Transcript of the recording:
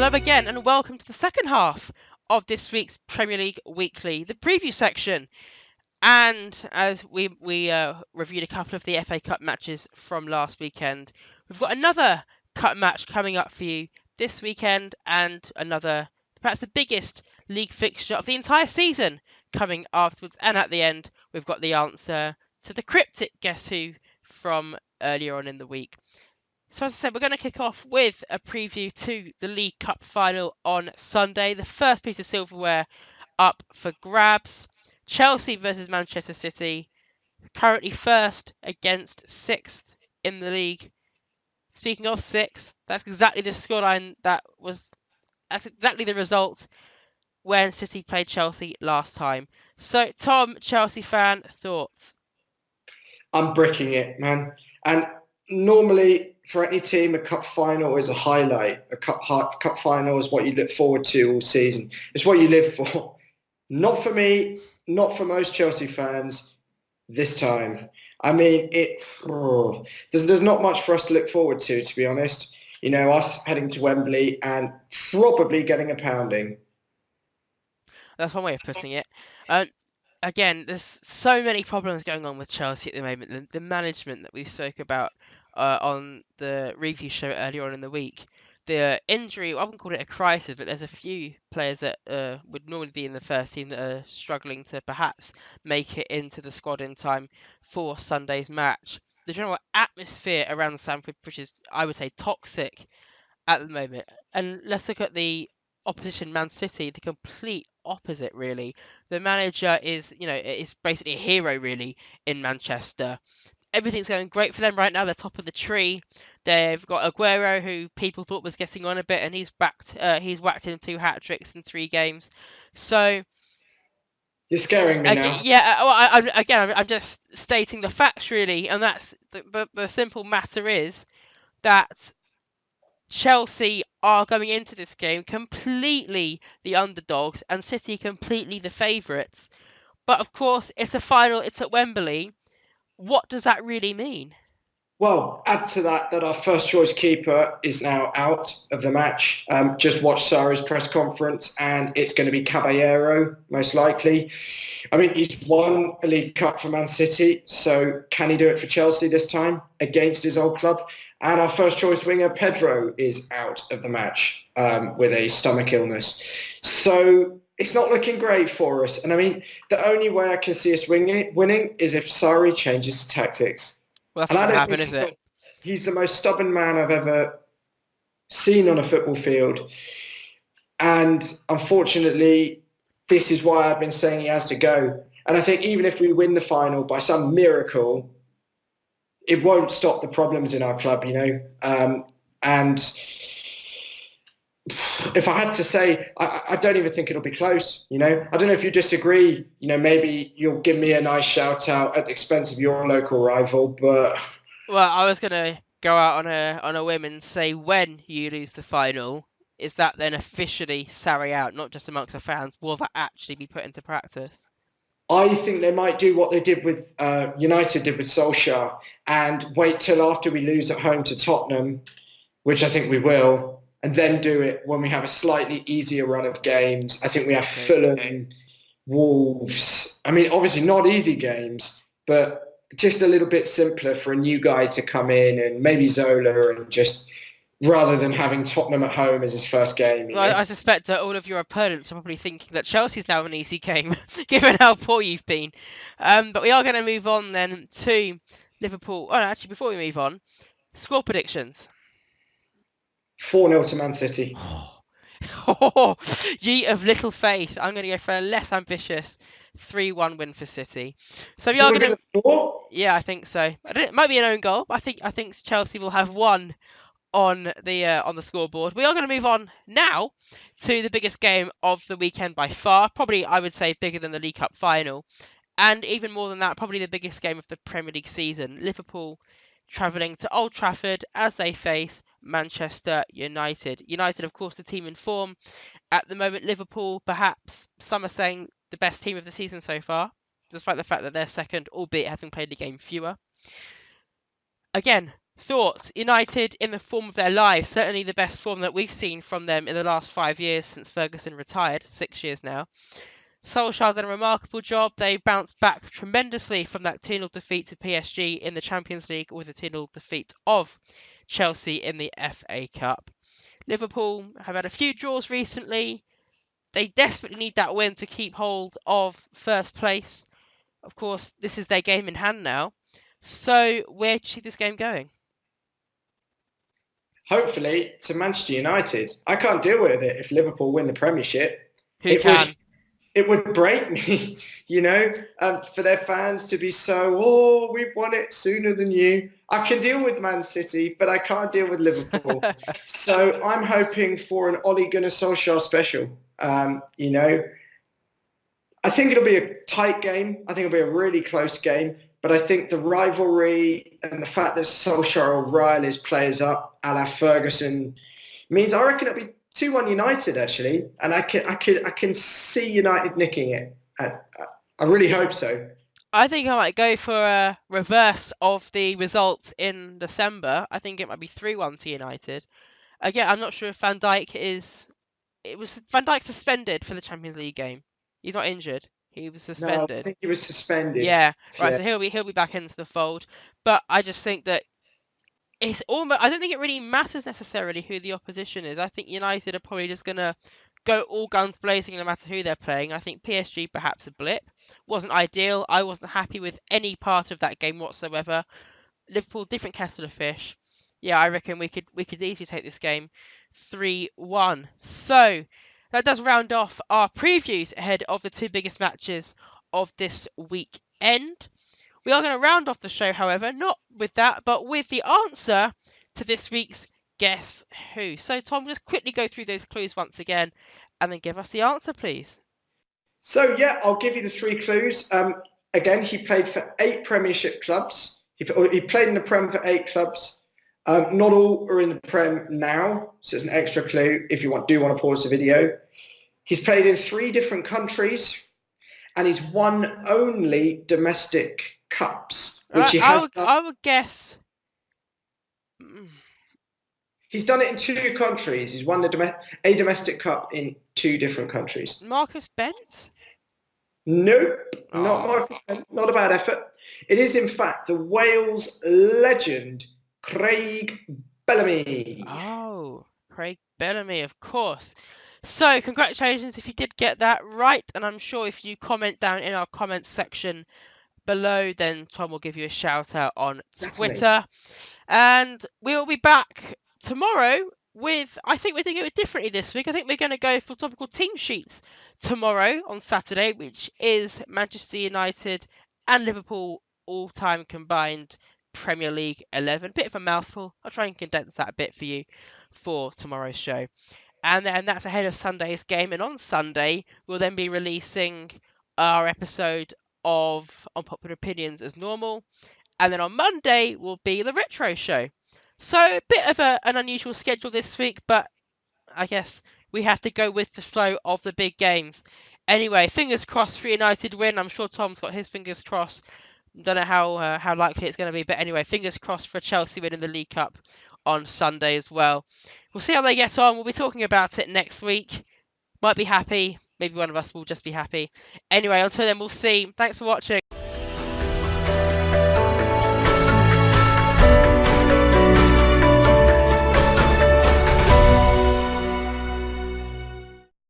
Hello again, and welcome to the second half of this week's Premier League Weekly, the preview section. And as we reviewed a couple of the FA Cup matches from last weekend, we've got another cup match coming up for you this weekend, and another, perhaps the biggest league fixture of the entire season coming afterwards. And at the end, we've got the answer to the cryptic Guess Who from earlier on in the week. So as I said, we're going to kick off with a preview to the League Cup final on Sunday. The first piece of silverware up for grabs. Chelsea versus Manchester City, currently first against sixth in the league. Speaking of sixth, that's exactly the scoreline that's exactly the result when City played Chelsea last time. So, Tom, Chelsea fan, thoughts? I'm bricking it, man. And normally, for any team, a cup final is a highlight. A cup final is what you look forward to all season. It's what you live for. Not for me, not for most Chelsea fans this time. I mean, there's not much for us to look forward to be honest. You know, us heading to Wembley and probably getting a pounding. That's one way of putting it. Again, there's so many problems going on with Chelsea at the moment. The management that we spoke about on the review show earlier on in the week. The injury, I wouldn't call it a crisis, but there's a few players that would normally be in the first team that are struggling to perhaps make it into the squad in time for Sunday's match. The general atmosphere around Stamford Bridge is, I would say, toxic at the moment. And let's look at the opposition, Man City, the complete opposite, really. The manager is basically a hero, really, in Manchester. Everything's going great for them right now. They're top of the tree. They've got Aguero, who people thought was getting on a bit, and he's whacked in 2 hat tricks in 3 games. So You're scaring me now. I'm just stating the facts, really, and that's the simple matter is that Chelsea are going into this game completely the underdogs and City completely the favourites. But of course, it's a final, it's at Wembley. What does that really mean? Well, add to that our first choice keeper is now out of the match. Just watched Sarri's press conference, and it's going to be Caballero, most likely. I mean, he's won a League Cup for Man City, so can he do it for Chelsea this time against his old club? And our first choice winger, Pedro, is out of the match with a stomach illness. So it's not looking great for us. And I mean, the only way I can see us winning is if Sarri changes the tactics. Well, that's And not I going to don't happen, think is it? he's the most stubborn man I've ever seen on a football field. And unfortunately, this is why I've been saying he has to go. And I think even if we win the final by some miracle, it won't stop the problems in our club, you know. And if I had to say, I don't even think it'll be close, you know. I don't know if you disagree. You know, maybe you'll give me a nice shout out at the expense of your local rival, but Well, I was going to go out on a whim and say when you lose the final, is that then officially Sarri out, not just amongst the fans? Will that actually be put into practice? I think they might do what they did with United did with Solskjaer and wait till after we lose at home to Tottenham, which I think we will, and then do it when we have a slightly easier run of games. I think we have Fulham, Wolves. I mean, obviously not easy games, but just a little bit simpler for a new guy to come in and maybe Zola and just rather than having Tottenham at home as his first game, you Well, know. I suspect that all of your opponents are probably thinking that Chelsea's now an easy game, given how poor you've been. But we are going to move on then to Liverpool. Oh, actually, before we move on, score predictions. 4-0 to Man City. Ye of little faith. I'm going to go for a less ambitious 3-1 win for City. So we You are want to going give to. a score? Yeah, I think so. It might be an own goal. I think Chelsea will have one on the scoreboard. We are going to move on now to the biggest game of the weekend by far. Probably, I would say, bigger than the League Cup final. And even more than that, probably the biggest game of the Premier League season. Liverpool travelling to Old Trafford as they face Manchester United. United, of course, the team in form at the moment. Liverpool, perhaps some are saying the best team of the season so far, despite the fact that they're second, albeit having played the game fewer. Again, Thoughts? United in the form of their lives, certainly the best form that we've seen from them in the last 5 years since Ferguson retired, 6 years now. Solskjaer's done a remarkable job. They bounced back tremendously from that 2-0 defeat to PSG in the Champions League with a 2-0 defeat of Chelsea in the FA Cup. Liverpool have had a few draws recently. They desperately need that win to keep hold of first place. Of course, this is their game in hand now. So where do you see this game going? Hopefully to Manchester United. I can't deal with it if Liverpool win the Premiership. Who It can? would it would break me, for their fans to be so, we've won it sooner than you. I can deal with Man City, but I can't deal with Liverpool. So I'm hoping for an Ole Gunnar Solskjaer special. I think it'll be a tight game. I think it'll be a really close game. But I think the rivalry and the fact that Solskjaer will rile his players up a la Ferguson means I reckon it'll be 2-1 United actually, and I can see United nicking it. I really hope so. I think I might go for a reverse of the results in December. I think it might be 3-1 to United. Again, I'm not sure if Van Dijk is. It was Van Dijk suspended for the Champions League game. He's not injured. He was No, I suspended. think he was suspended. Yeah, right. Yeah. So he'll be back into the fold. But I just think that it's almost. I don't think it really matters necessarily who the opposition is. I think United are probably just gonna go all guns blazing no matter who they're playing. I think PSG perhaps a blip. Wasn't ideal. I wasn't happy with any part of that game whatsoever. Liverpool different kettle of fish. Yeah, I reckon we could easily take this game 3-1. So that does round off our previews ahead of the two biggest matches of this weekend. We are going to round off the show, however, not with that, but with the answer to this week's Guess Who. So, Tom, just quickly go through those clues once again and then give us the answer, please. So, yeah, I'll give you the three clues. Again, he played for 8 Premiership clubs. He played in the Prem for 8 clubs. Not all are in the Prem now, so it's an extra clue if you do want to pause the video. He's played in 3 different countries, and he's won only domestic cups, which he has done. I would guess. He's done it in 2 countries. He's won a domestic cup in 2 different countries. Marcus Bent? Nope, not Marcus Bent. Not a bad effort. It is, in fact, the Wales legend, Craig Bellamy. Oh, Craig Bellamy, of course. So, congratulations if you did get that right. And I'm sure if you comment down in our comments section below, then Tom will give you a shout out on Twitter. And we'll be back tomorrow with, I think we're doing it differently this week. I think we're going to go for topical team sheets tomorrow on Saturday, which is Manchester United and Liverpool all-time combined Premier League 11. Bit of a mouthful. I'll try and condense that a bit for you for tomorrow's show. And then that's ahead of Sunday's game. And on Sunday, we'll then be releasing our episode of Unpopular Opinions as normal. And then on Monday will be the retro show. So a bit of an unusual schedule this week, but I guess we have to go with the flow of the big games. Anyway, fingers crossed for United win. I'm sure Tom's got his fingers crossed. Don't know how likely it's going to be, but anyway, fingers crossed for Chelsea winning the League Cup on Sunday as well. We'll see how they get on. We'll be talking about it next week. Might be happy. Maybe one of us will just be happy. Anyway, until then, we'll see. Thanks for watching.